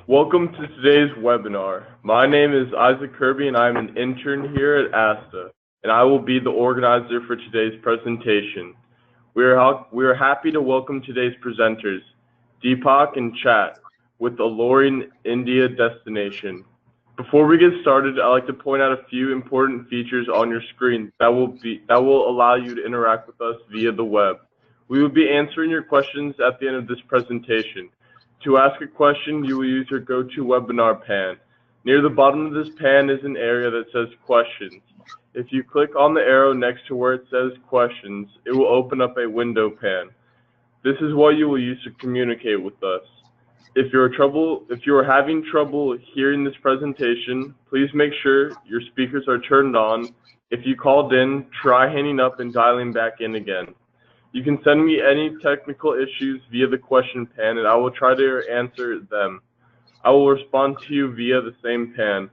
Welcome to today's webinar. My name is Isaac Kirby and I'm an intern here at ASTA, and I will be the organizer for today's presentation. We are happy to welcome today's presenters, Deepak and Chat, with Alluring India Destination. Before we get started, I'd like to point out a few important features on your screen that will allow you to interact with us via the web. We will be answering your questions at the end of this presentation. To ask a question, you will use your GoToWebinar pan. Near the bottom of this pan is an area that says Questions. If you click on the arrow next to where it says Questions, it will open up a window pan. This is what you will use to communicate with us. If you are having trouble hearing this presentation, please make sure your speakers are turned on. If you called in, try hanging up and dialing back in again. You can send me any technical issues via the question pan, and I will try to answer them. I will respond to you via the same pan.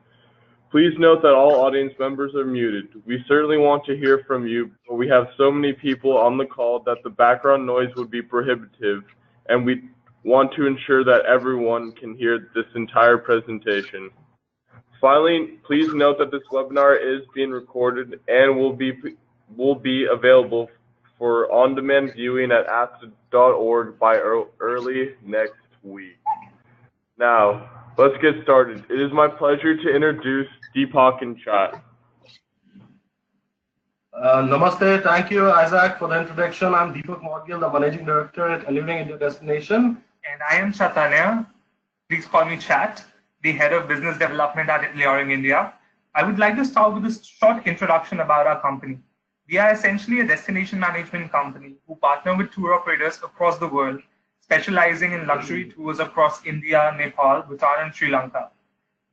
Please note that all audience members are muted. We certainly want to hear from you, but we have so many people on the call that the background noise would be prohibitive, and we want to ensure that everyone can hear this entire presentation. Finally, please note that this webinar is being recorded and will be available for on-demand viewing at asta.org by early next week. Now, let's get started. It is my pleasure to introduce Deepak and Chat. Namaste. Thank you, Isaac, for the introduction. I'm Deepak Morgil, the Managing Director at Alluring India Destination. And I am Chaitanya. Please call me Chat, the Head of Business Development at Alluring India. I would like to start with a short introduction about our company. We are essentially a destination management company who partner with tour operators across the world, specializing in luxury tours across India, Nepal, Bhutan, and Sri Lanka.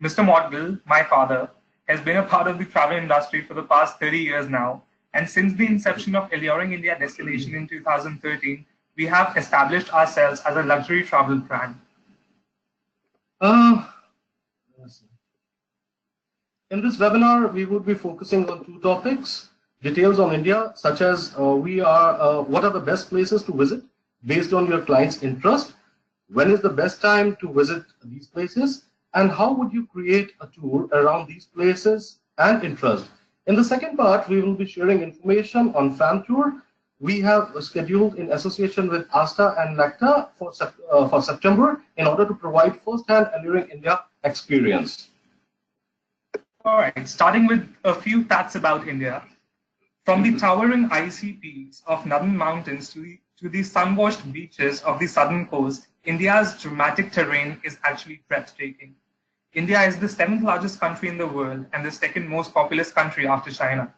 Mr. Morgil, my father, has been a part of the travel industry for the past 30 years now. And since the inception of Alluring India Destination in 2013, we have established ourselves as a luxury travel brand. In this webinar, we would be focusing on two topics: details on India, such as what are the best places to visit based on your client's interest, when is the best time to visit these places, and how would you create a tour around these places and interest. In the second part, we will be sharing information on Fam Tour. We have scheduled in association with ASTA and NACTA for September in order to provide first-hand Alluring India experience. All right, starting with a few facts about India. From the towering icy peaks of northern mountains to the sun-washed beaches of the southern coast, India's dramatic terrain is actually breathtaking. India is the 7th largest country in the world and the 2nd most populous country after China.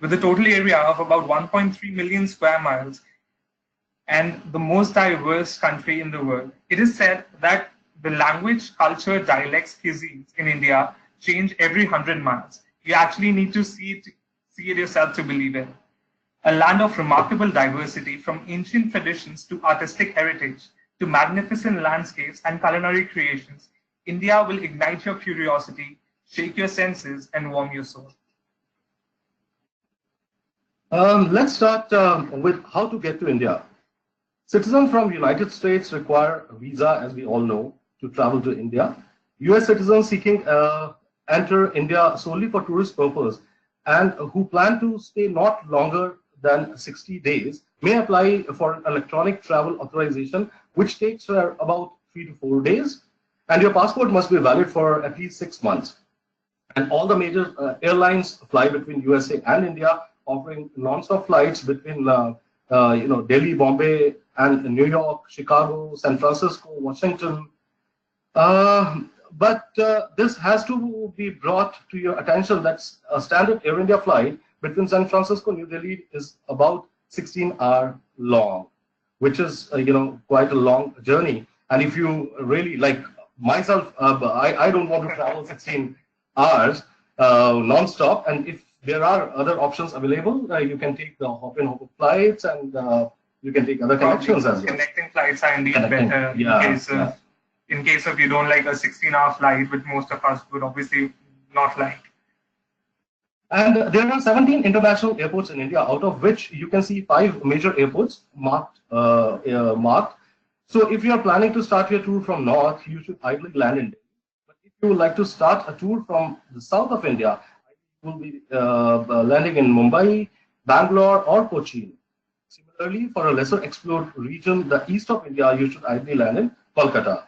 With a total area of about 1.3 million square miles and the most diverse country in the world, it is said that the language, culture, dialects, cuisines in India change every 100 miles. You actually need to see it yourself to believe it. A land of remarkable diversity, from ancient traditions to artistic heritage to magnificent landscapes and culinary creations, India will ignite your curiosity, shake your senses, and warm your soul. Let's start with how to get to India. Citizens from United States require a visa, as we all know, to travel to India. US citizens seeking enter India solely for tourist purpose and who plan to stay not longer than 60 days may apply for an electronic travel authorization, which takes about 3 to 4 days. And your passport must be valid for at least 6 months. And all the major airlines fly between USA and India, offering non-stop flights between Delhi, Bombay, and New York, Chicago, San Francisco, Washington. But this has to be brought to your attention that a standard Air India flight between San Francisco and New Delhi is about 16 hours long, which is quite a long journey. And if you really, like myself, I don't want to travel 16 hours non-stop. And if there are other options available, you can take the hop-in, hop-out flights, and you can take other connections as well. Connecting flights are indeed better in case of you don't like a 16-hour flight, which most of us would obviously not like. And there are 17 international airports in India, out of which you can see 5 major airports marked. So if you are planning to start your tour from north, you should ideally land in Delhi. But if you would like to start a tour from the south of India, you will be landing in Mumbai, Bangalore, or Cochin. Similarly, for a lesser explored region, the east of India, you should ideally land in Kolkata.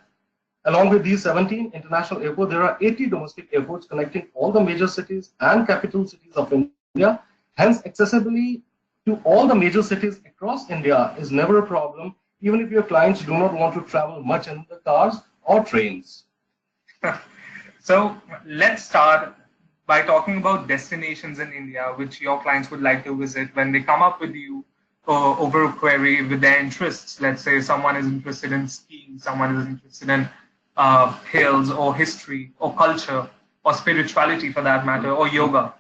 Along with these 17 international airports, there are 80 domestic airports connecting all the major cities and capital cities of India. Hence, accessibility to all the major cities across India is never a problem, even if your clients do not want to travel much in the cars or trains. So let's start by talking about destinations in India which your clients would like to visit when they come up with you over a query with their interests. Let's say someone is interested in skiing, someone is interested in hills or history or culture or spirituality for that matter, or yoga.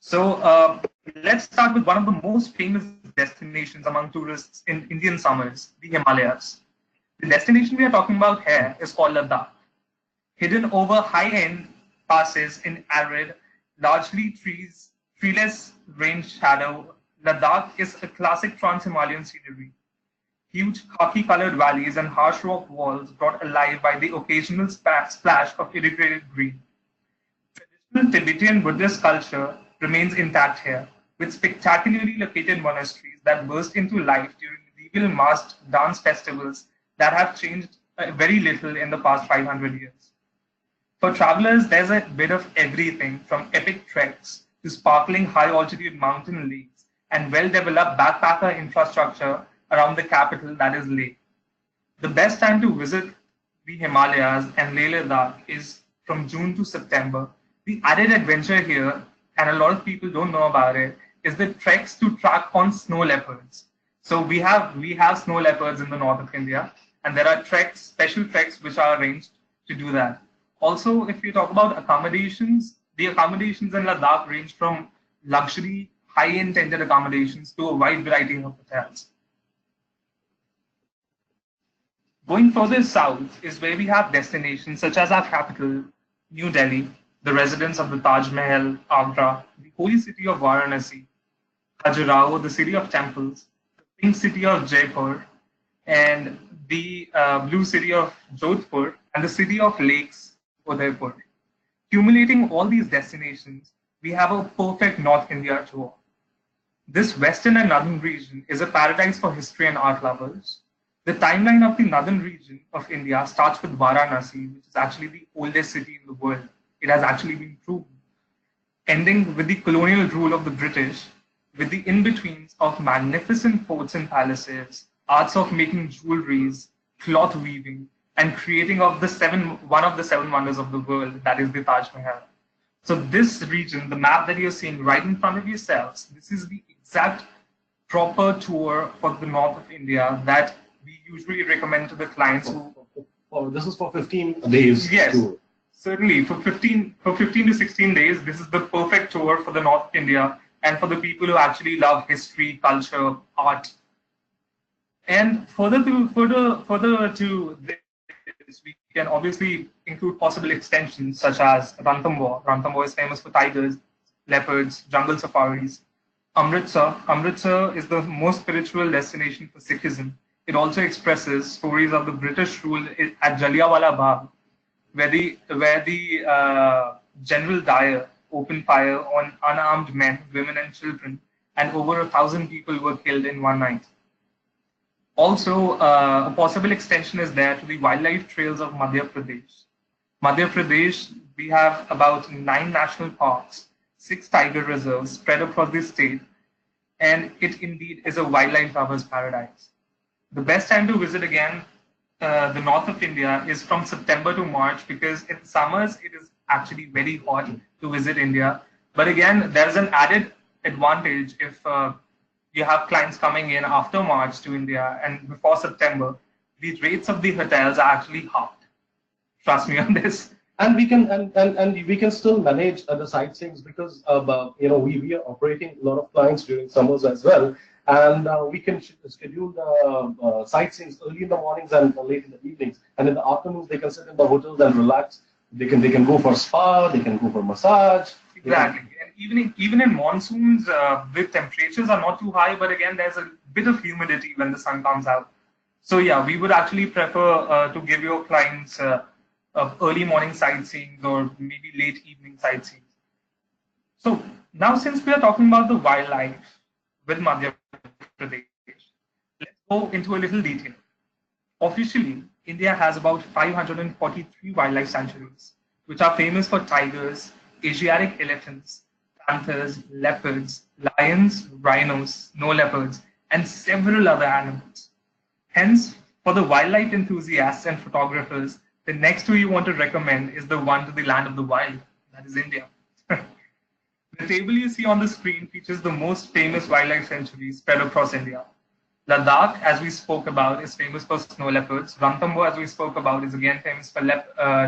So let's start with one of the most famous destinations among tourists in Indian summers, the Himalayas. The destination we are talking about here is called Ladakh. Hidden over high-end passes in arid, largely treeless range shadow, Ladakh is a classic trans-Himalayan scenery. Huge khaki-colored valleys and harsh rock walls brought alive by the occasional splash of irrigated green. Traditional Tibetan Buddhist culture remains intact here, with spectacularly located monasteries that burst into life during legal masked dance festivals that have changed very little in the past 500 years. For travelers, there's a bit of everything from epic treks to sparkling high-altitude mountain lakes and well-developed backpacker infrastructure around the capital, that is Leh. The best time to visit the Himalayas and Leh Ladakh is from June to September. The added adventure here, and a lot of people don't know about it, is the treks to track on snow leopards. So we have snow leopards in the north of India, and there are treks, special treks, which are arranged to do that. Also, if you talk about accommodations, the accommodations in Ladakh range from luxury, high-end tended accommodations to a wide variety of hotels. Going further south is where we have destinations such as our capital, New Delhi, the residence of the Taj Mahal, Agra, the holy city of Varanasi, Khajuraho, the city of temples, the pink city of Jaipur, and the blue city of Jodhpur, and the city of lakes, Udaipur. Accumulating all these destinations, we have a perfect North India tour. This western and northern region is a paradise for history and art lovers. The timeline of the northern region of India starts with Varanasi, which is actually the oldest city in the world. It has actually been proven. Ending with the colonial rule of the British, with the in-betweens of magnificent forts and palaces, arts of making jewelries, cloth weaving, and creating of one of the seven wonders of the world, that is the Taj Mahal. So this region, the map that you're seeing right in front of yourselves, this is the exact proper tour for the north of India that we usually recommend to the clients who... This is for 15 days. Yes, tour. Certainly. For 15 to 16 days, this is the perfect tour for the north of India and for the people who actually love history, culture, art. And further to this, we can obviously include possible extensions such as Ranthambore. Ranthambore is famous for tigers, leopards, jungle safaris. Amritsar is the most spiritual destination for Sikhism. It also expresses stories of the British rule at Jallianwala Bagh, where the General Dyer opened fire on unarmed men, women, and children, and over 1,000 people were killed in one night. Also, a possible extension is there to the wildlife trails of Madhya Pradesh. Madhya Pradesh, we have about 9 national parks, 6 tiger reserves spread across the state, and it indeed is a wildlife lover's paradise. The best time to visit again the north of India is from September to March, because in summers it is actually very hot to visit India. But again, there's an added advantage if you have clients coming in after March to India and before September. The rates of the hotels are actually halved. Trust me on this. And we can still manage the sightseeings because we are operating a lot of clients during summers as well, and we can schedule the sightseeings early in the mornings and late in the evenings, and in the afternoons they can sit in the hotels and relax. They can go for spa, they can go for massage. Exactly, and even in monsoons, the temperatures are not too high, but again there's a bit of humidity when the sun comes out. So yeah, we would actually prefer to give your clients early morning sightseeing or maybe late evening sightseeing. So now, since we are talking about the wildlife with Madhya Pradesh, let's go into a little detail. Officially, India has about 543 wildlife sanctuaries, which are famous for tigers, Asiatic elephants, panthers, leopards, lions, rhinos, snow leopards, and several other animals. Hence, for the wildlife enthusiasts and photographers, the next two you want to recommend is the one to the land of the wild, that is India. The table you see on the screen features the most famous wildlife sanctuaries spread across India. Ladakh, as we spoke about, is famous for snow leopards. Ranthambore, as we spoke about, is again famous for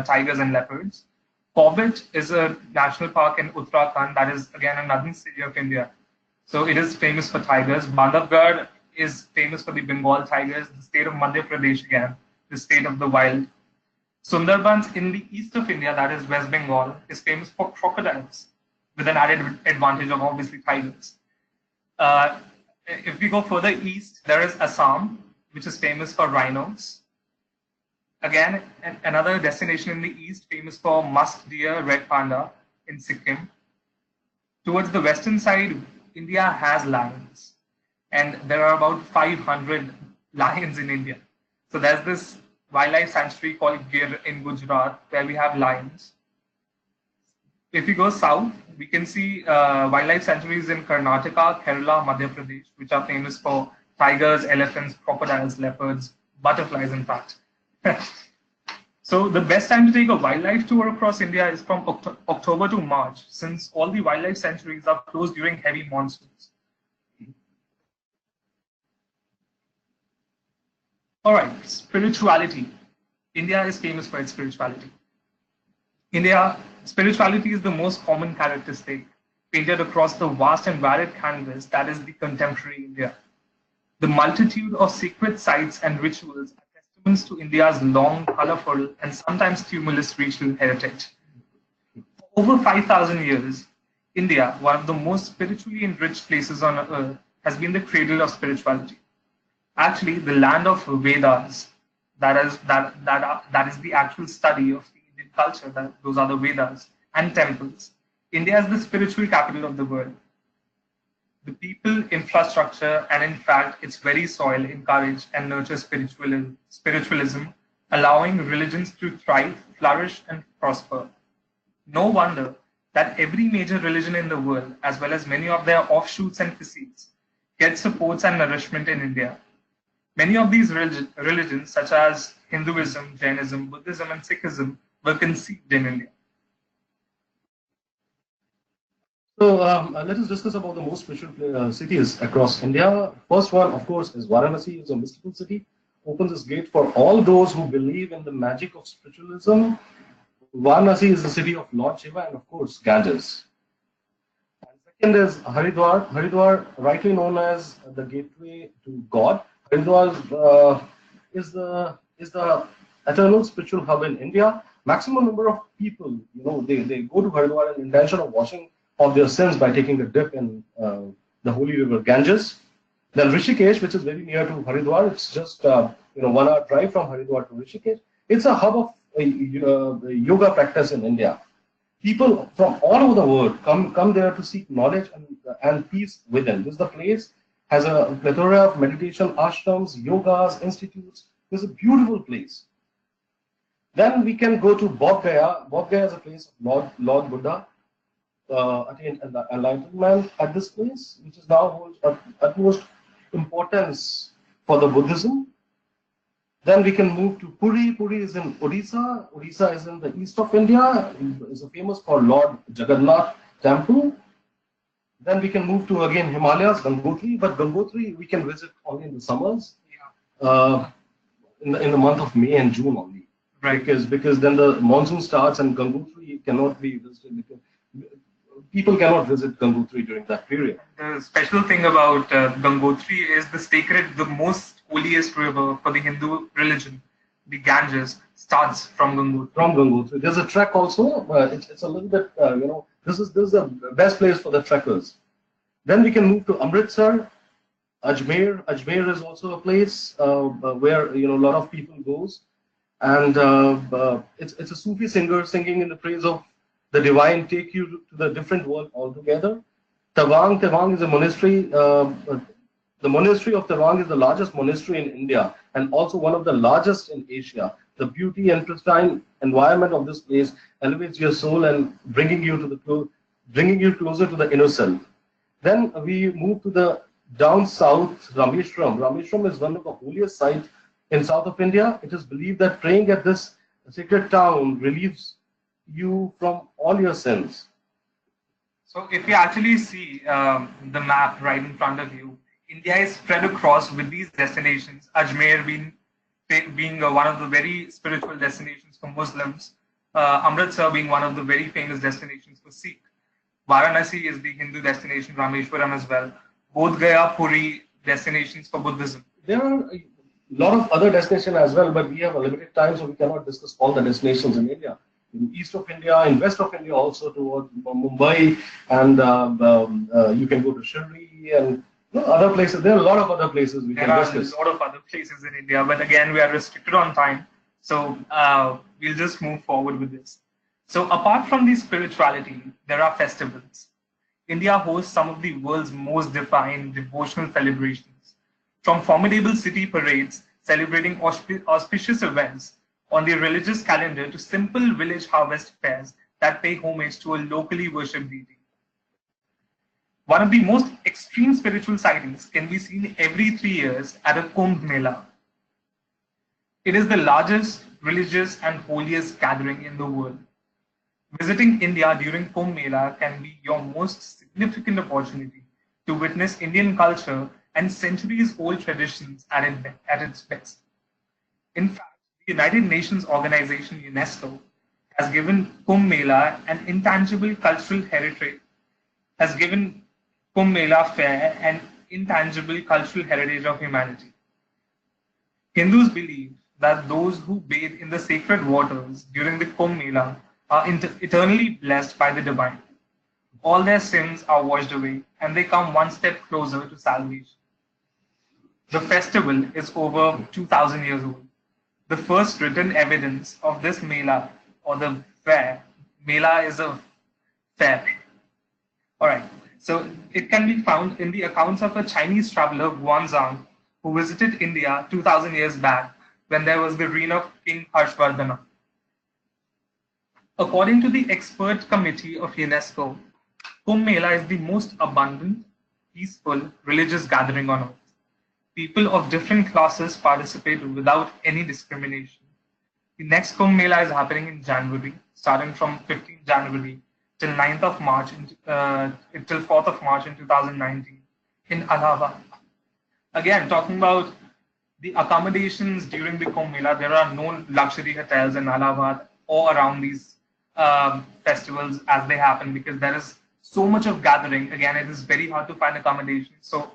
tigers and leopards. Corbett is a national park in Uttarakhand that is again a northern city of India. So it is famous for tigers. Bandhavgarh is famous for the Bengal tigers. The state of Madhya Pradesh again, the state of the wild. Sundarbans in the east of India, that is West Bengal, is famous for crocodiles, with an added advantage of obviously tigers. If we go further east, there is Assam, which is famous for rhinos. Again, another destination in the east famous for musk deer, red panda in Sikkim. Towards the western side, India has lions, and there are about 500 lions in India. So there's this wildlife sanctuary called Gir in Gujarat, where we have lions. If we go south, we can see wildlife sanctuaries in Karnataka, Kerala, Madhya Pradesh, which are famous for tigers, elephants, crocodiles, leopards, butterflies, in fact. So the best time to take a wildlife tour across India is from October to March, since all the wildlife sanctuaries are closed during heavy monsoons. All right, spirituality. India is famous for its spirituality. Spirituality is the most common characteristic painted across the vast and varied canvas that is the contemporary India. The multitude of sacred sites and rituals are testaments to India's long, colorful, and sometimes tumultuous ritual heritage. For over 5,000 years, India, one of the most spiritually enriched places on earth, has been the cradle of spirituality. Actually, the land of Vedas, that is the actual study of the Indian culture, those are the Vedas, and temples. India is the spiritual capital of the world. The people, infrastructure, and in fact, its very soil encourage and nurture spiritualism, allowing religions to thrive, flourish, and prosper. No wonder that every major religion in the world, as well as many of their offshoots and facets, get supports and nourishment in India. Many of these religions, such as Hinduism, Jainism, Buddhism, and Sikhism, were conceived in India. So let us discuss about the most spiritual cities across India. First one, of course, is Varanasi. It's a mystical city. Opens its gate for all those who believe in the magic of spiritualism. Varanasi is the city of Lord Shiva and, of course, Ganges. And second is Haridwar. Haridwar, rightly known as the gateway to God. Haridwar is the eternal spiritual hub in India. Maximum number of people, they go to Haridwar in intention of washing off their sins by taking a dip in the holy river Ganges. Then Rishikesh, which is very near to Haridwar, it's just 1 hour drive from Haridwar to Rishikesh. It's a hub of yoga practice in India. People from all over the world come there to seek knowledge and peace within. This is the place has a plethora of meditation ashrams, yogas, institutes. It's a beautiful place. Then we can go to Bodh Gaya. Bodh Gaya is a place of Lord Buddha attained enlightenment at this place, which is now holds utmost importance for the Buddhism. Then we can move to Puri. Puri is in Odisha. Odisha is in the east of India. It's famous for Lord Jagannath Temple. Then we can move to again Himalayas, Gangotri. But Gangotri we can visit only in the summers, in the month of May and June only. Right. Because then the monsoon starts and Gangotri cannot be visited because people cannot visit Gangotri during that period. The special thing about Gangotri is the most holiest river for the Hindu religion, the Ganges, starts from Gangotri. From Gangotri. There's a trek also. It's a little bit, this is the best place for the trekkers. Then we can move to Amritsar. Ajmer is also a place where a lot of people goes, and it's a Sufi singer singing in the praise of the divine, take you to the different world altogether. Tawang is a monastery. The monastery of Tawang is the largest monastery in India and also one of the largest in Asia. The beauty and pristine environment of this place elevates your soul and bringing you closer to the inner self. Then we move to the down south, Rameshwaram. Rameshwaram is one of the holiest sites in south of India. It is believed that praying at this sacred town relieves you from all your sins. So if you actually see the map right in front of you, India is spread across with these destinations. Ajmer being one of the very spiritual destinations for Muslims, Amritsar being one of the very famous destinations for Sikh. Varanasi is the Hindu destination, Rameshwaram as well. Bodh Gaya, Puri destinations for Buddhism. There are a lot of other destinations as well, but we have a limited time, so we cannot discuss all the destinations in India. In east of India, in west of India, also towards Mumbai, and you can go to Shirdi and other places. There are a lot of other places we can discuss. There are a lot of other places in India, but again, we are restricted on time, so we'll just move forward with this. So apart from the spirituality, there are festivals. India hosts some of the world's most defined devotional celebrations, from formidable city parades celebrating auspicious events on the religious calendar to simple village harvest fairs that pay homage to a locally worshipped deity. One of the most extreme spiritual sightings can be seen every 3 years at a Kumbh Mela. It is the largest religious and holiest gathering in the world. Visiting India during Kumbh Mela can be your most significant opportunity to witness Indian culture and centuries-old traditions at its best. In fact, the United Nations organization UNESCO has given Kumbh Mela an intangible cultural heritage, has given Kumbh Mela fair an intangible cultural heritage of humanity. Hindus believe that those who bathe in the sacred waters during the Kumbh Mela are eternally blessed by the divine. All their sins are washed away and they come one step closer to salvation. The festival is over 2000 years old. The first written evidence of this Mela or the fair, Mela is a fair. Alright, so it can be found in the accounts of a Chinese traveler, Guanzhang, who visited India 2000 years back when there was the reign of King Harshvardhana. According to the expert committee of UNESCO, Kumbh Mela is the most abundant, peaceful religious gathering on earth. People of different classes participate without any discrimination. The next Kumbh Mela is happening in January, starting from 15th January till 9th of March, till 4th of March in 2019 in Allahabad. Again, talking about the accommodations during the Kumbh Mela, there are no luxury hotels in Allahabad or around these festivals as they happen because there is so much of gathering. Again, it is very hard to find accommodation. So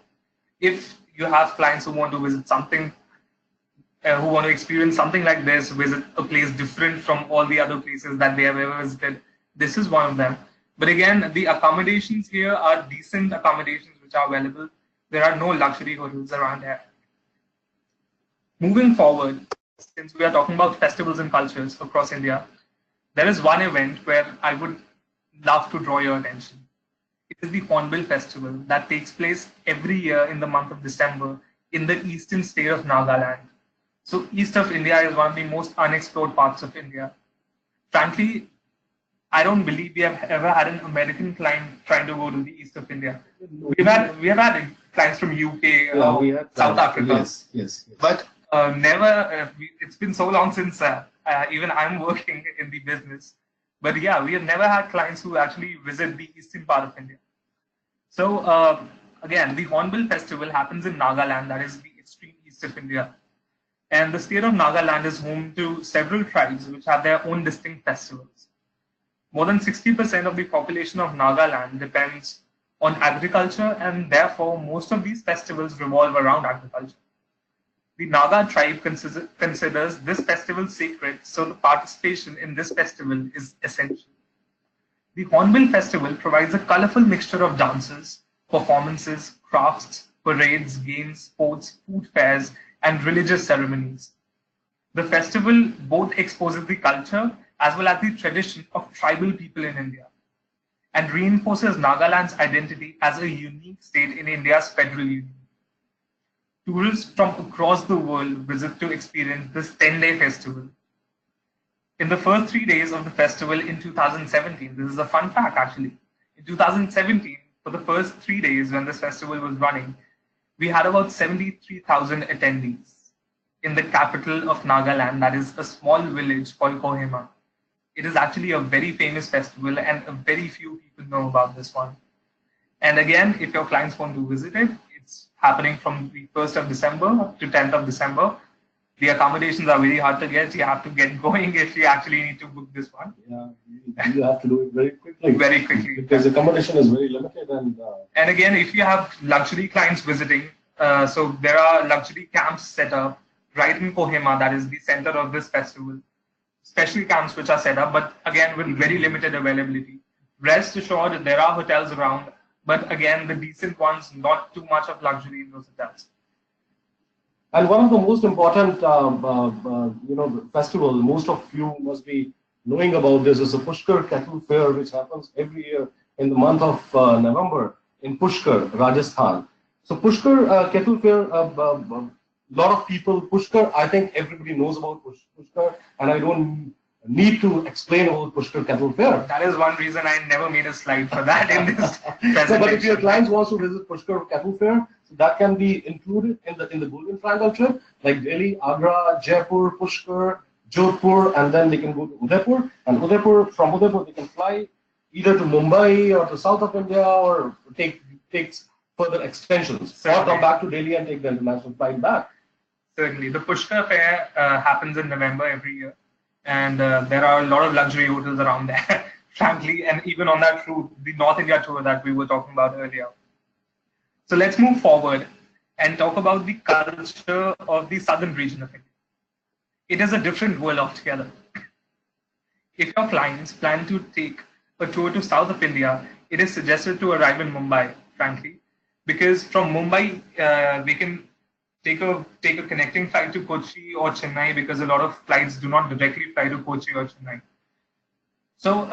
if you have clients who want to visit something, who want to experience something like this, visit a place different from all the other places that they have ever visited, this is one of them. But again, the accommodations here are decent accommodations which are available. There are no luxury hotels around here. Moving forward, since we are talking about festivals and cultures across India, there is one event where I would love to draw your attention. It is the Hornbil Festival that takes place every year in the month of December in the eastern state of Nagaland. So east of India is one of the most unexplored parts of India. Frankly, I don't believe we have ever had an American client trying to go to the east of India. We have had clients from UK, South Africa. Yes. But never. It's been so long since even I'm working in the business. But yeah, we have never had clients who actually visit the eastern part of India. So again, the Hornbil Festival happens in Nagaland, that is the extreme east of India. And the state of Nagaland is home to several tribes which have their own distinct festivals. More than 60% of the population of Nagaland depends on agriculture, and therefore most of these festivals revolve around agriculture. The Naga tribe considers this festival sacred, so the participation in this festival is essential. The Hornbil Festival provides a colorful mixture of dances, performances, crafts, parades, games, sports, food fairs, and religious ceremonies. The festival both exposes the culture as well as the tradition of tribal people in India and reinforces Nagaland's identity as a unique state in India's federal union. Tourists from across the world visit to experience this 10-day festival. In the first 3 days of the festival in 2017, this is a fun fact actually, in 2017, for the first 3 days when this festival was running, we had about 73,000 attendees in the capital of Nagaland, that is a small village called Kohima. It is actually a very famous festival and very few people know about this one. And again, if your clients want to visit it, it's happening from the 1st of December to 10th of December. The accommodations are very hard to get. You have to get going if you actually need to book this one. Yeah, you have to do it very quickly. Very quickly. Because accommodation is very limited. And again, if you have luxury clients visiting, so there are luxury camps set up right in Kohima, that is the center of this festival. Special camps which are set up, but again with very limited availability. Rest assured, there are hotels around, but again, the decent ones, not too much of luxury in those hotels. And one of the most important, festival, most of you must be knowing about this, is the Pushkar Cattle Fair, which happens every year in the month of November in Pushkar, Rajasthan. So Pushkar Cattle Fair, lot of people, Pushkar, I think everybody knows about Pushkar, and I don't need to explain about Pushkar Cattle Fair. That is one reason I never made a slide for that in this presentation. So, but if your clients want to visit Pushkar Cattle Fair, so that can be included in the Golden Triangle trip, like Delhi, Agra, Jaipur, Pushkar, Jodhpur, and then they can go to Udaipur. And from Udaipur they can fly either to Mumbai or to south of India, or take further extensions, or come back to Delhi and take the international flight back. Certainly. The Pushkar Fair happens in November every year, and there are a lot of luxury hotels around there, frankly, and even on that route, the North India tour that we were talking about earlier. So let's move forward and talk about the culture of the southern region of India. It is a different world altogether. If your clients plan to take a tour to south of India, it is suggested to arrive in Mumbai, frankly, because from Mumbai, they can take a connecting flight to Kochi or Chennai, because a lot of flights do not directly fly to Kochi or Chennai. So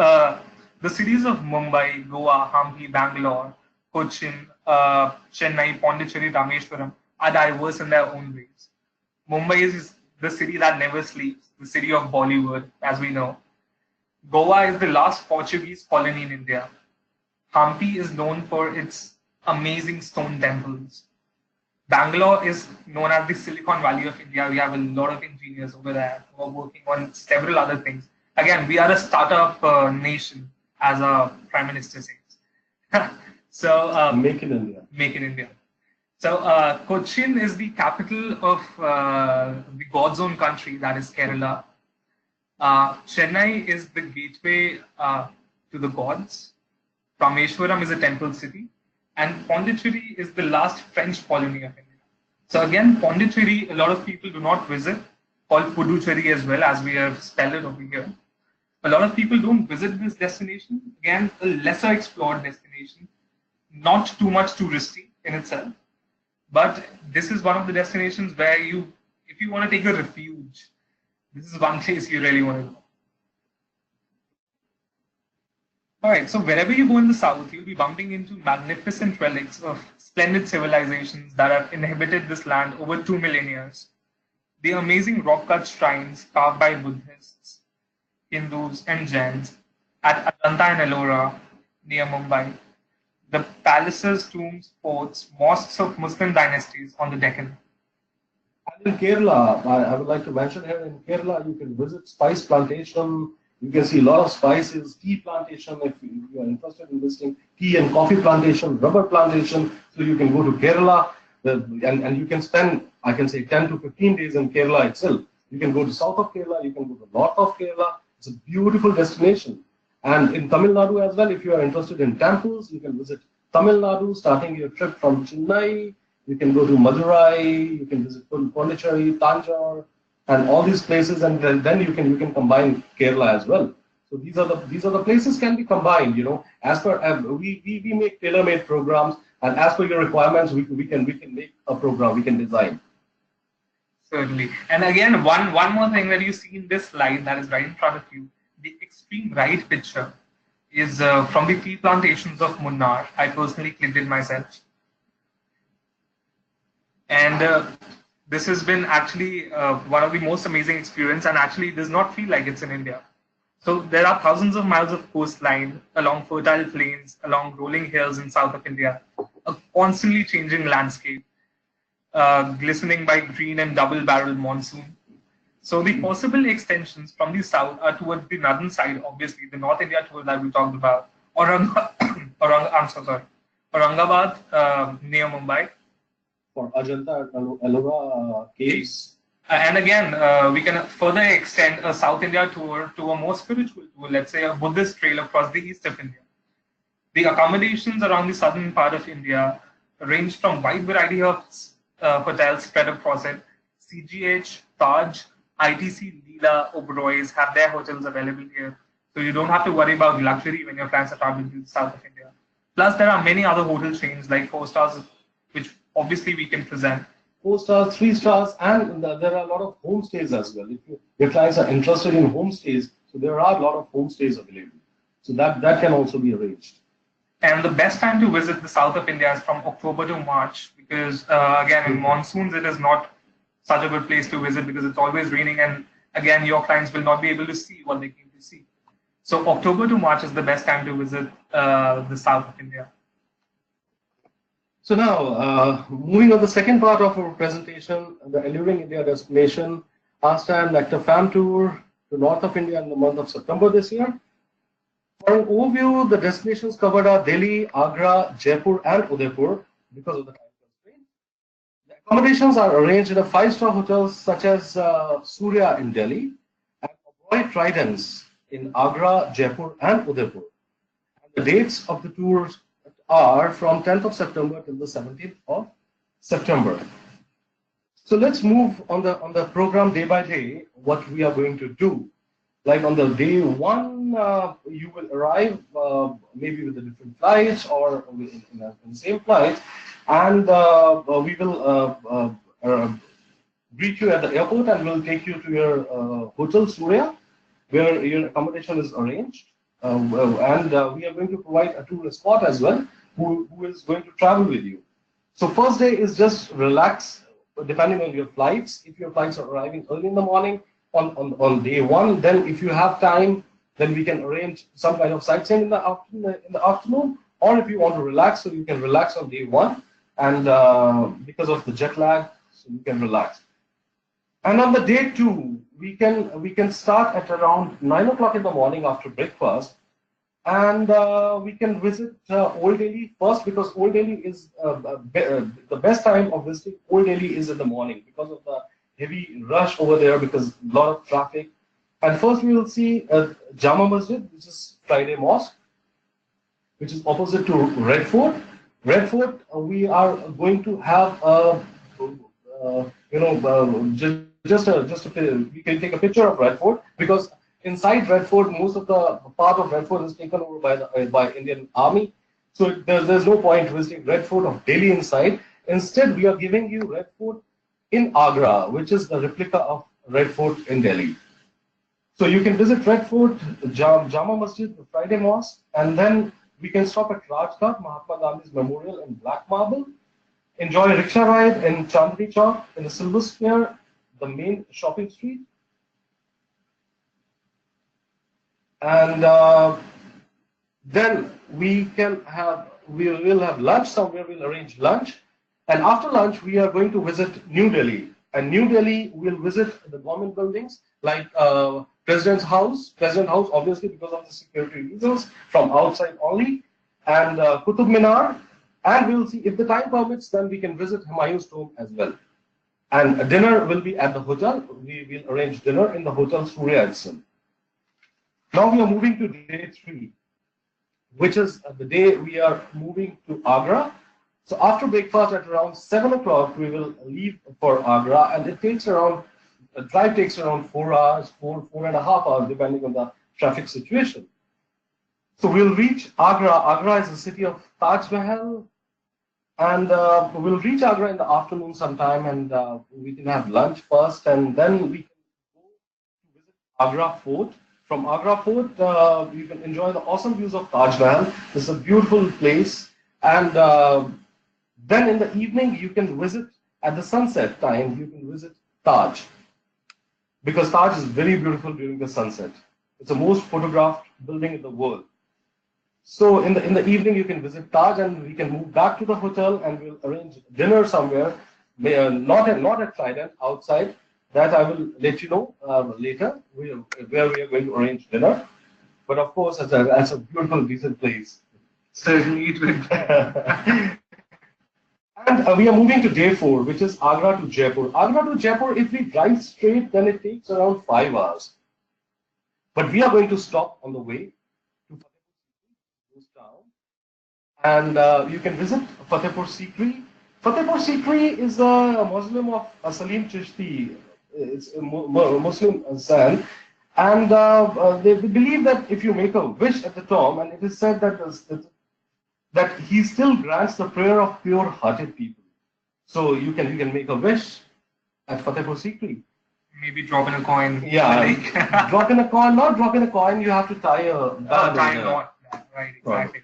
the cities of Mumbai, Goa, Hampi, Bangalore, Cochin, Chennai, Pondicherry, Rameshwaram are diverse in their own ways. Mumbai is the city that never sleeps, the city of Bollywood, as we know. Goa is the last Portuguese colony in India. Hampi is known for its amazing stone temples. Bangalore is known as the Silicon Valley of India. We have a lot of engineers over there who are working on several other things. Again, we are a startup nation, as our Prime Minister says. So Make in India. Make in India. So Cochin is the capital of the God's own country, that is Kerala. Chennai is the gateway to the gods. Rameshwaram is a temple city. And Pondicherry is the last French colony of India. So again, Pondicherry, a lot of people do not visit, called Puducherry as well, as we have spelled it over here. A lot of people don't visit this destination. Again, a lesser explored destination, not too much touristy in itself. But this is one of the destinations where if you want to take a refuge, this is one place you really want to go. All right, so wherever you go in the south, you'll be bumping into magnificent relics of splendid civilizations that have inhabited this land over 2 million years. The amazing rock-cut shrines carved by Buddhists, Hindus, and Jains at Ajanta and Ellora near Mumbai. The palaces, tombs, forts, mosques of Muslim dynasties on the Deccan. And in Kerala, I would like to mention here, in Kerala, you can visit spice plantation. You can see a lot of spices, tea plantation, if you are interested in visiting tea and coffee plantation, rubber plantation. So you can go to Kerala and you can spend, I can say, 10 to 15 days in Kerala itself. You can go to south of Kerala, you can go to north of Kerala. It's a beautiful destination. And in Tamil Nadu as well, if you are interested in temples, you can visit Tamil Nadu, starting your trip from Chennai. You can go to Madurai, you can visit Pondicherry, Tanjore, and all these places, and then you can combine Kerala as well. So these are the places can be combined. As per we make tailor-made programs, And as per your requirements, we can make a program, we can design. Certainly. And again, one more thing that you see in this slide that is right in front of you, the extreme right picture is from the tea plantations of Munnar. I personally clicked it myself. And this has been actually one of the most amazing experience, and actually does not feel like it's in India. So there are thousands of miles of coastline along fertile plains, along rolling hills in south of India, a constantly changing landscape, glistening by green and double-barreled monsoon. So the possible extensions from the south are towards the northern side, obviously, the North India tour that we talked about, Aurangabad near Mumbai. For Ajanta and Ellora caves. And again, we can further extend a South India tour to a more spiritual tour, let's say a Buddhist trail across the east of India. The accommodations around the southern part of India range from wide variety of hotels spread across it. CGH, Taj, ITC, Leela, Oberoi's have their hotels available here. So you don't have to worry about luxury when your plans are traveling to the south of India. Plus, there are many other hotel chains like 4 stars, which obviously we can present. 4 stars, 3 stars, and there are a lot of homestays as well. If your clients are interested in homestays, so there are a lot of homestays available. So that can also be arranged. And the best time to visit the south of India is from October to March, because again, in monsoons, it is not such a good place to visit because it's always raining, and again, your clients will not be able to see what they came to see. So October to March is the best time to visit the south of India. So now, moving on the second part of our presentation, the Alluring India Destination ASTA and NACTA Fam Tour to north of India in the month of September this year. For an overview, the destinations covered are Delhi, Agra, Jaipur, and Udaipur because of the time constraint. The accommodations are arranged in a 5-star hotels such as Surya in Delhi and Oberoi Tridents in Agra, Jaipur, and Udaipur. And the dates of the tours are from 10th of September till the 17th of September. So let's move on the program day by day, what we are going to do. Like on the day 1, you will arrive maybe with the different flights or in the same flight, and we will greet you at the airport and we'll take you to your hotel Surya, where your accommodation is arranged. And we are going to provide a tour escort as well, who is going to travel with you. So first day is just relax, depending on your flights. If your flights are arriving early in the morning on day 1, then if you have time, then we can arrange some kind of sightseeing in the afternoon. Or if you want to relax, so you can relax on day 1, and because of the jet lag, so you can relax. And on the day 2, we can start at around 9 o'clock in the morning after breakfast, and we can visit Old Delhi first, because Old Delhi is the best time of visiting Old Delhi is in the morning because of the heavy rush over there, because a lot of traffic. And first we will see Jama Masjid, which is Friday Mosque, which is opposite to Red Fort. Red Fort, we are going to have we can take a picture of Red Fort, because inside Red Fort, most of the part of Red Fort is taken over by Indian Army. So there's no point visiting Red Fort of Delhi inside. Instead, we are giving you Red Fort in Agra, which is the replica of Red Fort in Delhi. So you can visit Red Fort, Jama Masjid, the Friday Mosque, and then we can stop at Rajghat, Mahatma Gandhi's memorial in Black Marble. Enjoy a rickshaw ride in Chandni Chowk, in the Silver Square, the main shopping street. And then we will have lunch somewhere. We'll arrange lunch, and after lunch we are going to visit New Delhi. And New Delhi, we'll visit the government buildings like President House, obviously because of the security reasons, from outside only, and Qutub Minar. And we'll see if the time permits, then we can visit Humayun's tomb as well. And dinner will be at the hotel. We will arrange dinner in the hotel Surya itself. Now we are moving to day 3, which is the day we are moving to Agra. So after breakfast at around 7 o'clock, we will leave for Agra, and it takes around, the drive takes around 4 hours, 4.5 hours, depending on the traffic situation. So we'll reach Agra. Agra is the city of Taj Mahal, And we'll reach Agra in the afternoon sometime, and we can have lunch first, and then we can go to visit Agra Fort. From Agra Fort, you can enjoy the awesome views of Taj Mahal. It's a beautiful place, and then in the evening you can visit at the sunset time. You can visit Taj because Taj is very beautiful during the sunset. It's the most photographed building in the world. So in the evening you can visit Taj, and we can move back to the hotel, and we'll arrange dinner somewhere, not at Trident, outside. That I will let you know later where we are going to arrange dinner. But of course, it's a beautiful, decent place. Certainly it will. And we are moving to day 4, which is Agra to Jaipur. Agra to Jaipur, if we drive straight, then it takes around 5 hours. But we are going to stop on the way to town, and you can visit Fatehpur Sikri. Fatehpur Sikri is a Muslim of Salim Chishti. It's a Muslim San, and they believe that if you make a wish at the tomb, and it is said that he still grants the prayer of pure-hearted people. So you can make a wish at Fatehpur Sikri. Maybe drop in a coin. Yeah, drop in a coin. Not drop in a coin. You have to tie a band. Tie a knot. Right, exactly.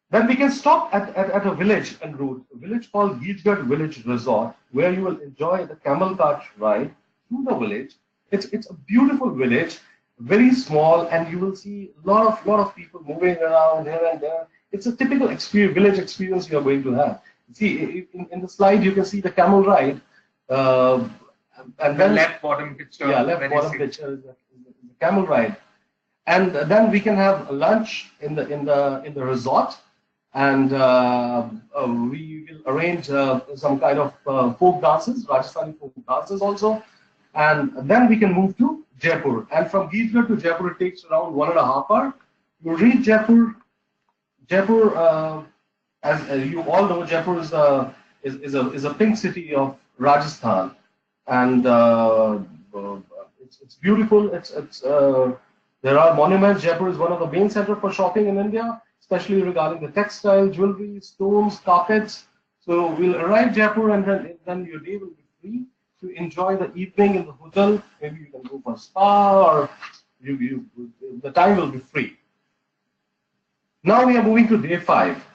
Then we can stop at a village en route, a village called Geechgad Village Resort, where you will enjoy the camel cart ride through the village. It's a beautiful village, very small, and you will see a lot of people moving around here and there. It's a typical village experience you are going to have. See, in the slide you can see the camel ride, and then left bottom picture. Yeah, left bottom picture is the camel ride. And then we can have lunch in the resort, and we will arrange some kind of folk dances, Rajasthani folk dances also, and then we can move to Jaipur. And from Geechgad to Jaipur, it takes around 1.5 hours. You reach Jaipur. Jaipur, as you all know, Jaipur is a pink city of Rajasthan, and it's beautiful. There are monuments. Jaipur is one of the main centers for shopping in India, especially regarding the textile, jewelry, stones, carpets. So we'll arrive Jaipur, and then your day will be free to enjoy the evening in the hotel. Maybe you can go for a spa, or the time will be free. Now we are moving to day 5.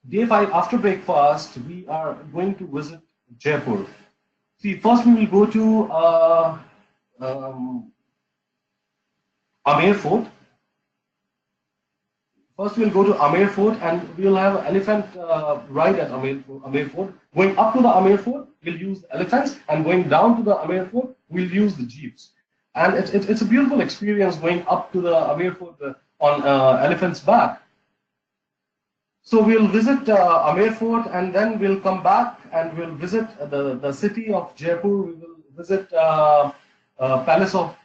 Day 5, after breakfast, we are going to visit Jaipur. See, first we will go to Amer Fort. First, we'll go to Amer Fort, and we'll have an elephant ride at Amer Fort. Going up to the Amer Fort, we'll use the elephants, and going down to the Amer Fort, we'll use the jeeps. And it's a beautiful experience going up to the Amer Fort on elephant's back. So we'll visit Amer Fort, and then we'll come back and we'll visit the city of Jaipur. We will visit Palace of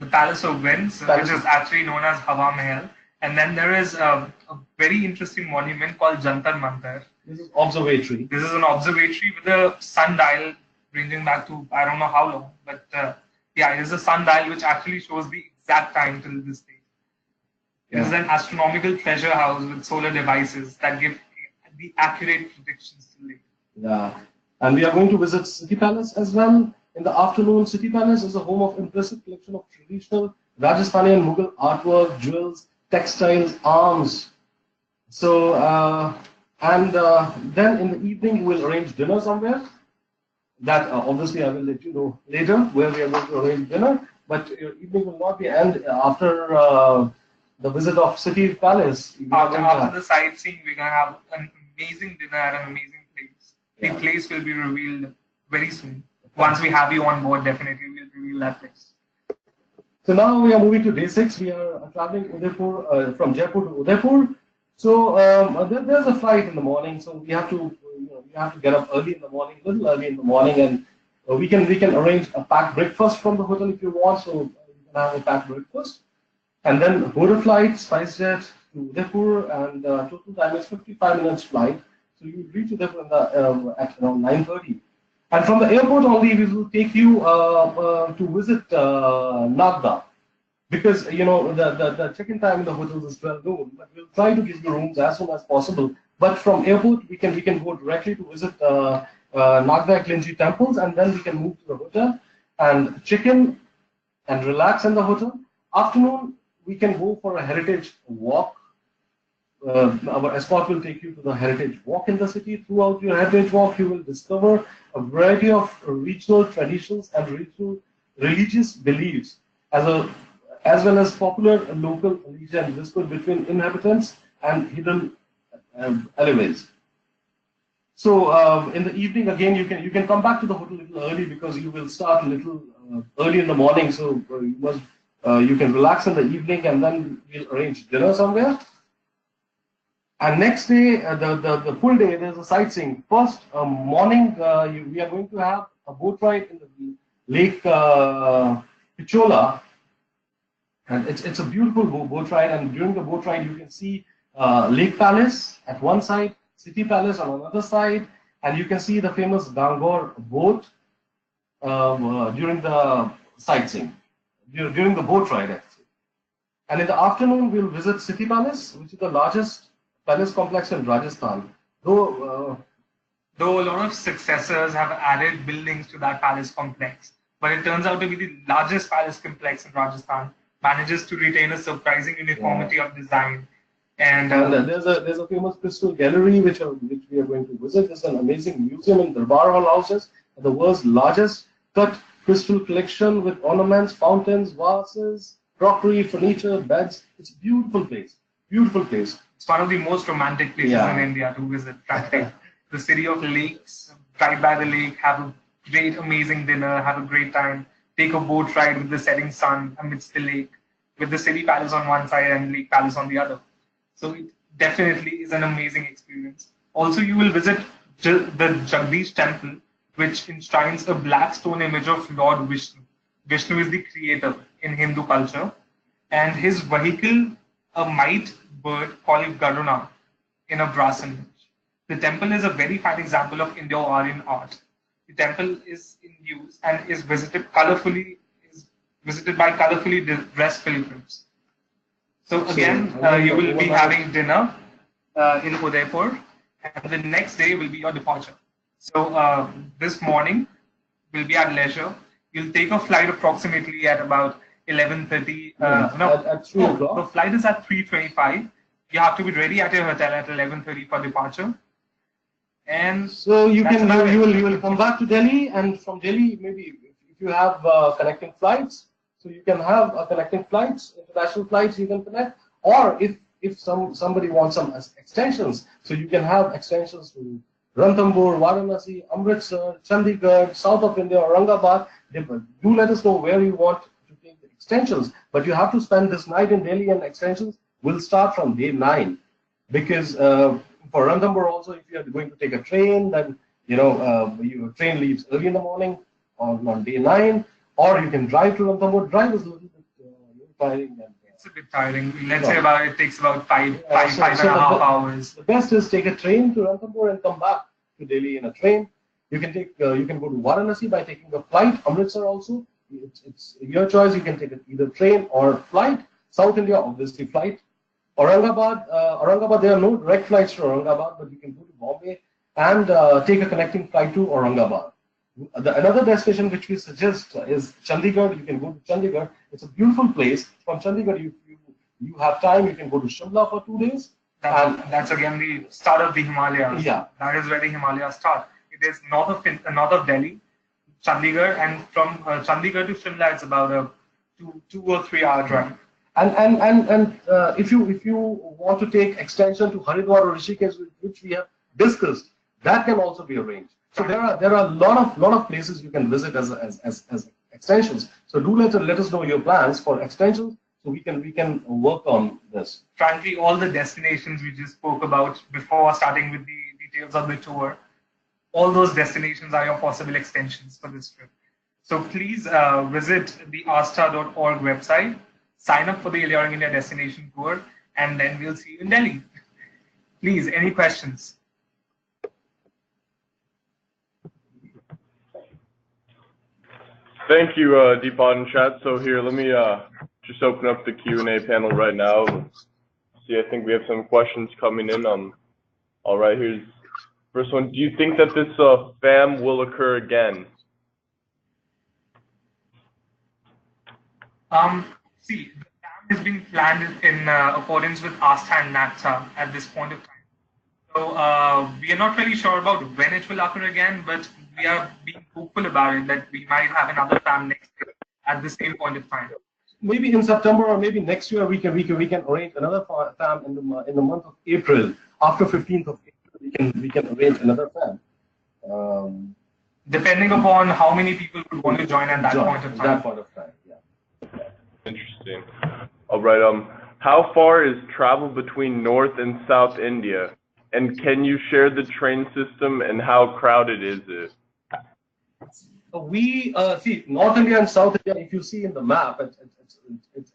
the Palace of Winds, which is actually known as Hawa Mahal. And then there is a very interesting monument called Jantar Mantar. This is observatory. This is an observatory with a sundial ranging back to I don't know how long, but yeah, it is a sundial which actually shows the exact time till this day. It is an astronomical treasure house with solar devices that give the accurate predictions till later. Yeah, and we are going to visit City Palace as well. In the afternoon, City Palace is a home of impressive collection of traditional Rajasthani and Mughal artwork, jewels, textiles, arms. So, then in the evening, we'll arrange dinner somewhere. That obviously I will let you know later where we are going to arrange dinner. But your evening will not be end after the visit of City Palace. After the sightseeing, we're going to have an amazing dinner at an amazing place. The place will be revealed very soon. Once we have you on board, definitely we'll reveal that place. So now we are moving to day 6. We are traveling Udaipur, from Jaipur to Udaipur. So there's a flight in the morning, so we have to get up early in the morning, a little early in the morning, and we can arrange a packed breakfast from the hotel if you want. So you can have a packed breakfast, and then board flight, SpiceJet to Udaipur, and total time is 55 minutes flight. So you reach Udaipur at around 9:30. And from the airport only, we will take you to visit NACTA. because the check-in time in the hotels is 12 noon, but we'll try to give you rooms as soon as possible. But from airport, we can go directly to visit Nagda Klinji temples, and then we can move to the hotel and check in and relax in the hotel. Afternoon, we can go for a heritage walk. Our escort will take you to the heritage walk in the city. Throughout your heritage walk, you will discover a variety of regional traditions and religious beliefs, as well as popular local religion whispered between inhabitants and hidden alleyways. So in the evening, again, you can come back to the hotel a little early because you will start a little early in the morning. So you can relax in the evening, and then we'll arrange dinner somewhere. And next day, the full day, there's a sightseeing. First morning, we are going to have a boat ride in the Lake Pichola, and it's a beautiful boat ride. And during the boat ride, you can see Lake Palace at one side, City Palace on another side, and you can see the famous Gangor boat during the sightseeing, during the boat ride actually. And in the afternoon, we'll visit City Palace, which is the largest palace complex in Rajasthan. Though a lot of successors have added buildings to that palace complex, but it turns out to be the largest palace complex in Rajasthan. Manages to retain a surprising uniformity of design. And there's a famous crystal gallery which we are going to visit. It's an amazing museum in Darbar Hall houses, the world's largest cut crystal collection with ornaments, fountains, vases, crockery, furniture, beds. It's a beautiful place. Beautiful place. It's one of the most romantic places in India to visit, frankly. The city of lakes, right by the lake, have a great, amazing dinner, have a great time, take a boat ride with the setting sun amidst the lake, with the city palace on one side and Lake Palace on the other. So it definitely is an amazing experience. Also, you will visit the Jagdish temple, which enshrines a black stone image of Lord Vishnu. Vishnu is the creator in Hindu culture, and his vehicle, a mite bird called Garuna, in a brass image. The temple is a very fine example of Indo-Aryan art. The temple is in use and is visited by colorfully dressed pilgrims. So again, you will be having dinner in Udaipur, and the next day will be your departure. So this morning will be at leisure. You'll take a flight approximately at about 11:30. At 3 o'clock. The flight is at 3:25. You have to be ready at your hotel at 11:30 for departure. And so you will come back to Delhi, and from Delhi, maybe if you have connecting flights, so you can have connecting flights, international flights you can connect, or if somebody wants some extensions, so you can have extensions to Ranthambore, Varanasi, Amritsar, Chandigarh, south of India, Aurangabad. Do let us know where you want to take the extensions, but you have to spend this night in Delhi, and extensions will start from day 9, because for Ranthambore also, if you are going to take a train, then your train leaves early in the morning on day 9, or you can drive to Ranthambore. Drive is a little bit tiring. It's a bit tiring. Let's say it takes about five and a half hours. The best is take a train to Ranthambore and come back to Delhi in a train. You can go to Varanasi by taking a flight. Amritsar also, it's your choice. You can take either train or flight. South India, obviously flight. Aurangabad, there are no direct flights to Aurangabad, but you can go to Bombay and take a connecting flight to Aurangabad. Another destination which we suggest is Chandigarh. You can go to Chandigarh. It's a beautiful place. From Chandigarh, you have time. You can go to Shimla for 2 days. That's again the start of the Himalayas. Yeah, that is where the Himalayas start. It is north of Delhi, Chandigarh, and from Chandigarh to Shimla, it's about a 2 or 3 hour drive. And if you want to take extension to Haridwar or Rishikesh, which we have discussed, that can also be arranged. So there are a lot of places you can visit as extensions. So do let us know your plans for extensions, so we can work on this. Frankly, all the destinations we just spoke about before starting with the details of the tour, all those destinations are your possible extensions for this trip. So please visit the asta.org website, sign up for the Alluring India Destination Tour, and then we'll see you in Delhi. Please, any questions? Thank you, Deepak and chat. So here, let me just open up the Q&A panel right now. See, I think we have some questions coming in. All right, here's first one. Do you think that this FAM will occur again? See, the FAM is being planned in accordance with ASTA and NACTA at this point of time. So we are not really sure about when it will occur again, but we are being hopeful about it that we might have another FAM next year at the same point of time. Maybe in September or maybe next year we can arrange another FAM in the month of April. After 15th of April, we can arrange another FAM. Depending upon how many people would want to join at that point of time. That point of time, yeah. Interesting. All right. How far is travel between North and South India? And can you share the train system and how crowded is it? We see North India and South India. If you see in the map,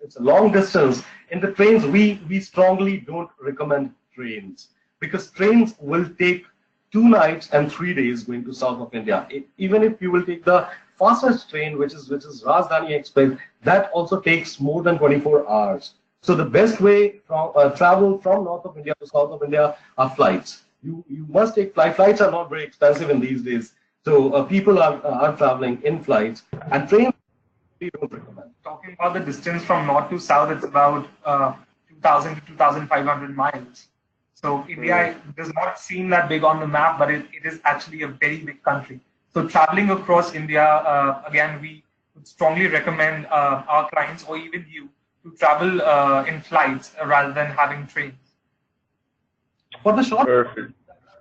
it's a long distance. In the trains, we strongly don't recommend trains because trains will take 2 nights and 3 days going to south of India. Even if you will take the fastest train, which is Rajdhani Express, that also takes more than 24 hours. So the best way from travel from north of India to south of India are flights. You must take flights. Flights are not very expensive in these days. So people are traveling in flights, and trains we don't recommend. Talking about the distance from north to south, it's about 2,000 to 2,500 miles. So India does not seem that big on the map, but it is actually a very big country. So traveling across India, again, we would strongly recommend our clients or even you to travel in flights rather than having trains. For the short, Perfect.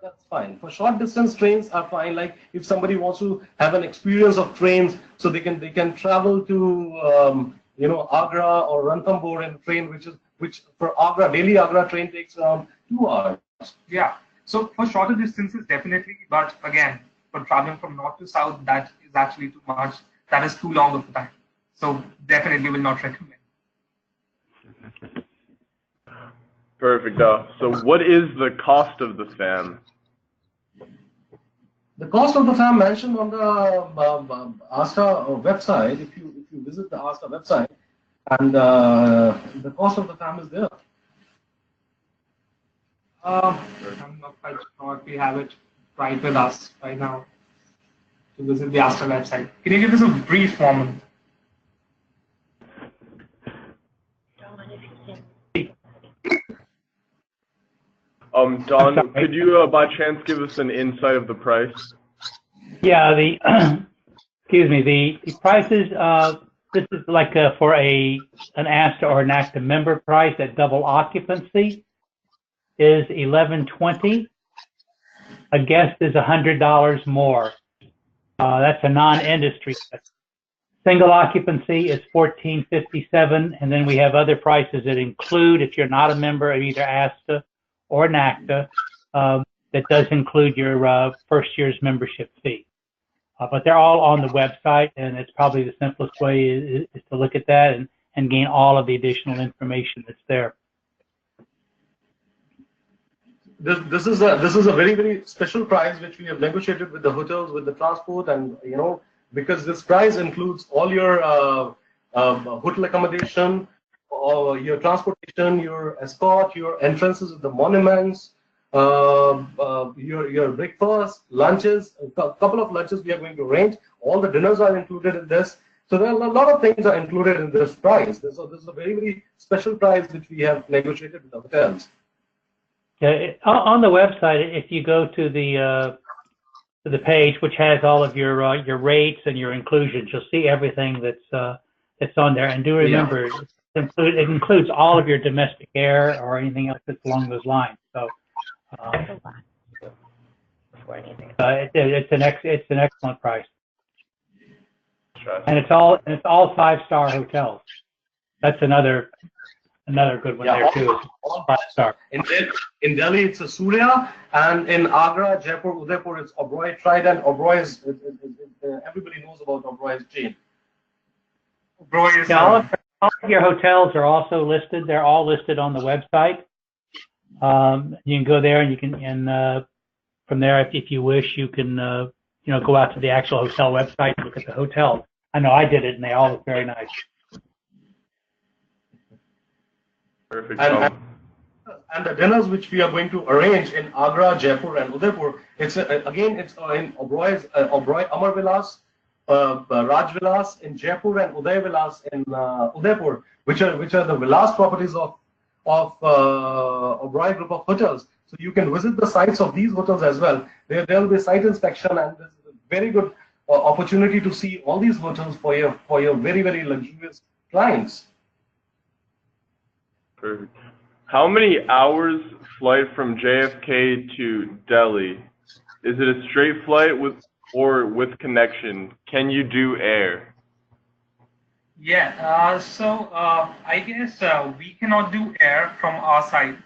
that's fine. For short distance, trains are fine. Like if somebody wants to have an experience of trains, so they can travel to Agra or Ranthambore in a train, which for Agra, daily Agra train takes around 2 hours. Yeah. So for shorter distances, definitely. But again, for traveling from north to south, that is actually too much. That is too long of a time. So definitely will not recommend. Perfect. So what is the cost of the FAM? The cost of the FAM mentioned on the ASTA website. If you visit the ASTA website, and the cost of the FAM is there. I'm not quite sure if we have it right with us right now to visit the ASTA website. Can you give us a brief moment? Don, could you by chance give us an insight of the price? Yeah, excuse me, the prices, this is like for an ASTA or NACTA member price at double occupancy is $1,120. A guest is $100 more. That's a non-industry. Single occupancy is $1,457, and then we have other prices that include, if you're not a member of either ASTA or NACTA, that does include your first year's membership fee. But they're all on the website, and it's probably the simplest way is to look at that and gain all of the additional information that's there. This is a very, very special price which we have negotiated with the hotels, with the transport, and because this price includes all your hotel accommodation, your transportation, your escort, your entrances at the monuments, your breakfast, lunches, a couple of lunches we are going to arrange. All the dinners are included in this. So there are a lot of things are included in this price. This is a very, very special price which we have negotiated with the hotels. On the website, if you go to the page which has all of your rates and your inclusions, you'll see everything that's on there. And do remember, it includes all of your domestic air or anything else that's along those lines. So it's an excellent price, and it's all 5-star hotels. That's another good one there too. All 5-star. In Delhi, it's a Surya, and in Agra, Jaipur, Udaipur, it's Oberoi Trident. Oberoi is everybody knows about Oberoi's chain. Oberoi is all of your hotels are also listed. They're all listed on the website. You can go there, and you can, from there, if you wish, you can go out to the actual hotel website and look at the hotel. I know I did it, and they all look very nice. Perfect. And the dinners which we are going to arrange in Agra, Jaipur, and Udaipur, it's again it's in Oberoi Amar Vilas, Raj Vilas in Jaipur, and Uday Vilas in Udaipur, which are the Vilas properties of Oberoi group of hotels. So you can visit the sites of these hotels as well. There will be site inspection, and this is a very good opportunity to see all these hotels for your very, very luxurious clients. Perfect. How many hours flight from JFK to Delhi? Is it a straight flight or with connection? Can you do air? Yeah, so I guess we cannot do air from our side,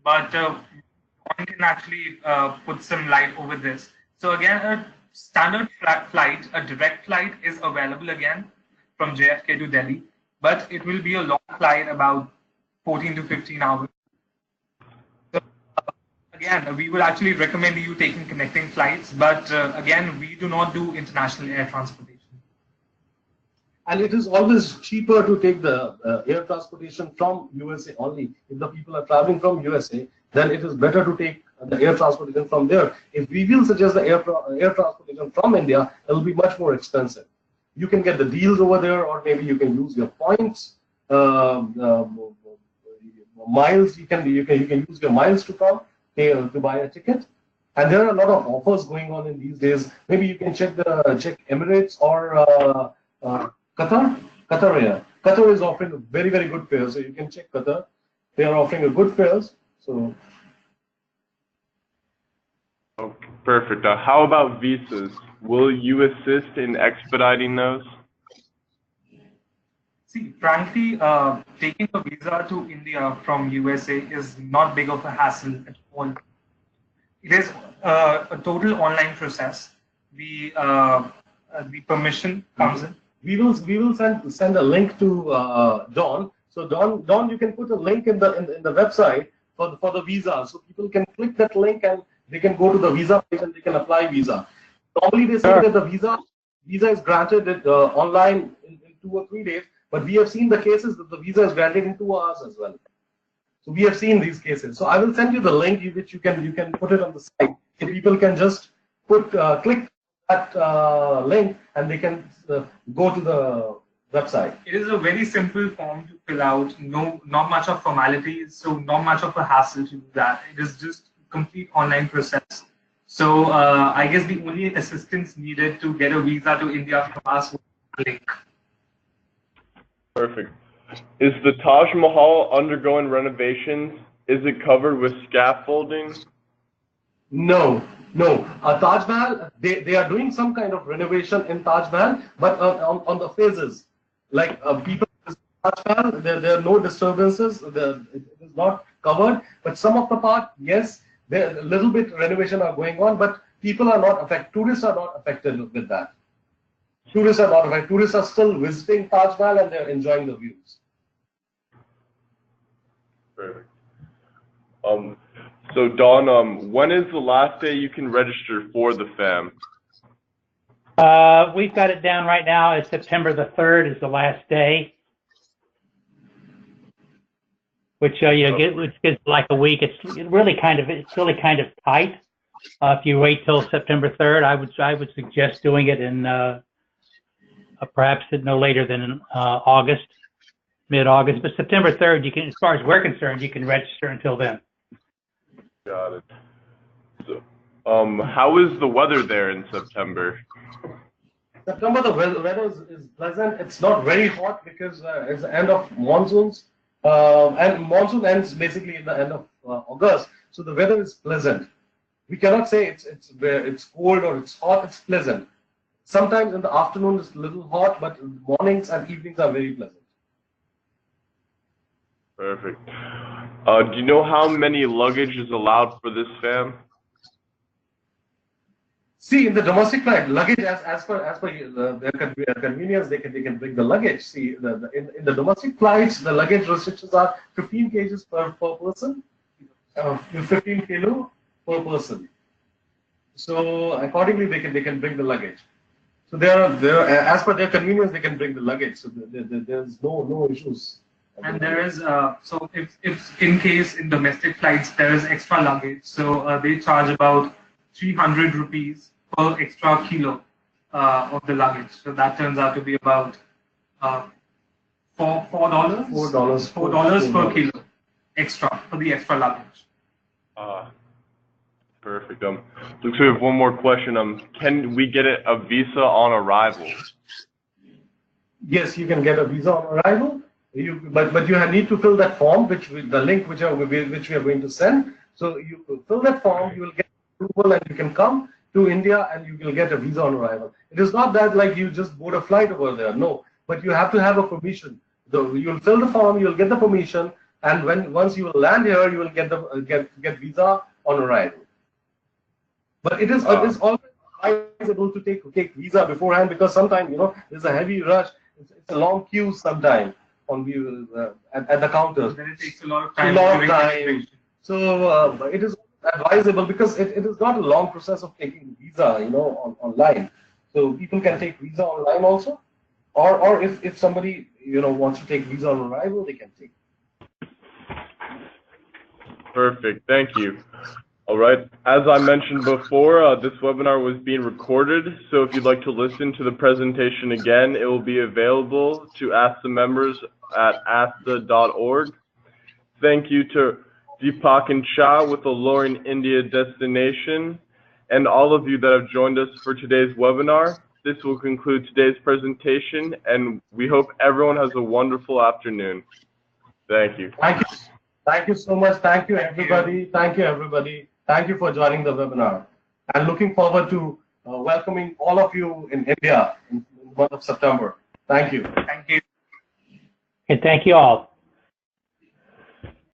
but one can actually put some light over this. So again, a standard flight, a direct flight is available again from JFK to Delhi, but it will be a long flight, about 14 to 15 hours. So again, we would actually recommend you taking connecting flights, but again, we do not do international air transportation. And it is always cheaper to take the air transportation from USA only. If the people are traveling from USA, then it is better to take the air transportation from there. If we will suggest the air transportation from India, it will be much more expensive. You can get the deals over there, or maybe you can use your points, miles. You can use your miles to come to buy a ticket. And there are a lot of offers going on in these days. Maybe you can check Emirates or Qatar. Qatar is offering a very, very good fares, so you can check Qatar. They are offering a good fares. So. Okay, perfect. How about visas? Will you assist in expediting those? See, frankly, taking a visa to India from USA is not big of a hassle at all. It is a total online process. The permission comes in. We will send a link to Dawn. So Dawn, you can put a link in the website for the visa, so people can click that link and they can go to the visa page and they can apply visa. Normally they say that the visa is granted online in 2 or 3 days, but we have seen the cases that the visa is granted in 2 hours as well. So we have seen these cases. So I will send you the link which you can put it on the site. So people can just click that link and they can go to the website. It is a very simple form to fill out. Not much of formalities, so not much of a hassle to do that. It is just a complete online process. So I guess the only assistance needed to get a visa to India from us was a link. Perfect. Is the Taj Mahal undergoing renovations? Is it covered with scaffolding? No. Taj Mahal, they are doing some kind of renovation in Taj Mahal, but on the phases. Like people, Taj Mahal, there are no disturbances. It is not covered, but some of the part, yes, there a little bit renovation are going on, but people are not affected. Tourists are not affected with that. Tourists are not affected. Tourists are still visiting Taj Mahal and they're enjoying the views. Perfect. So Dawn, when is the last day you can register for the FAM? We've got it down right now as September the 3rd is the last day, which which gives like a week. It's really kind of tight. If you wait till September 3rd, I would suggest doing it in perhaps no later than in August, mid-August. But September 3rd, you can, as far as we're concerned, you can register until then. Got it. So, how is the weather there in September? September, the weather is pleasant. It's not very hot because it's the end of monsoons, and monsoon ends basically in the end of August. So the weather is pleasant. We cannot say it's cold or it's hot. It's pleasant. Sometimes in the afternoon it's a little hot, but mornings and evenings are very pleasant. Perfect. Do you know how many luggage is allowed for this FAM? See, in the domestic flight, luggage as per their convenience, they can bring the luggage. See, in the domestic flights, the luggage restrictions are 15 kgs per person, 15 kilo per person. So accordingly, they can bring the luggage. So there are as per their convenience, they can bring the luggage. So there's no issues And there is, so if in case in domestic flights there is extra luggage, so they charge about 300 rupees per extra kilo of the luggage. So that turns out to be about $4 per kilo extra for the extra luggage. Perfect. Looks like we have one more question. Can we get a visa on arrival? Yes, you can get a visa on arrival. But you need to fill that form, the link which we are going to send. So you fill that form, you will get approval, and you can come to India and you will get a visa on arrival. It is not that like you just board a flight over there. No, but you have to have a permission. You'll fill the form, you'll get the permission, and once you will land here, you will get get visa on arrival. But it is always advisable to take visa beforehand, because sometimes there's a heavy rush. It's a long queue sometimes at the counters. Then it takes a lot of time. So it is advisable, because it is not a long process of taking visa, online. So people can take visa online also, or if somebody wants to take visa on arrival, they can take. Perfect. Thank you. All right. As I mentioned before, this webinar was being recorded, so if you'd like to listen to the presentation again, it will be available to Ask the members at asta.org. Thank you to Deepak and Shah with Alluring India Destination, and all of you that have joined us for today's webinar. This will conclude today's presentation, and we hope everyone has a wonderful afternoon. Thank you. Thank you so much. Thank you, everybody. Thank you, everybody. Thank you for joining the webinar. And looking forward to welcoming all of you in India in the month of September. Thank you. Thank you. Okay, thank you all.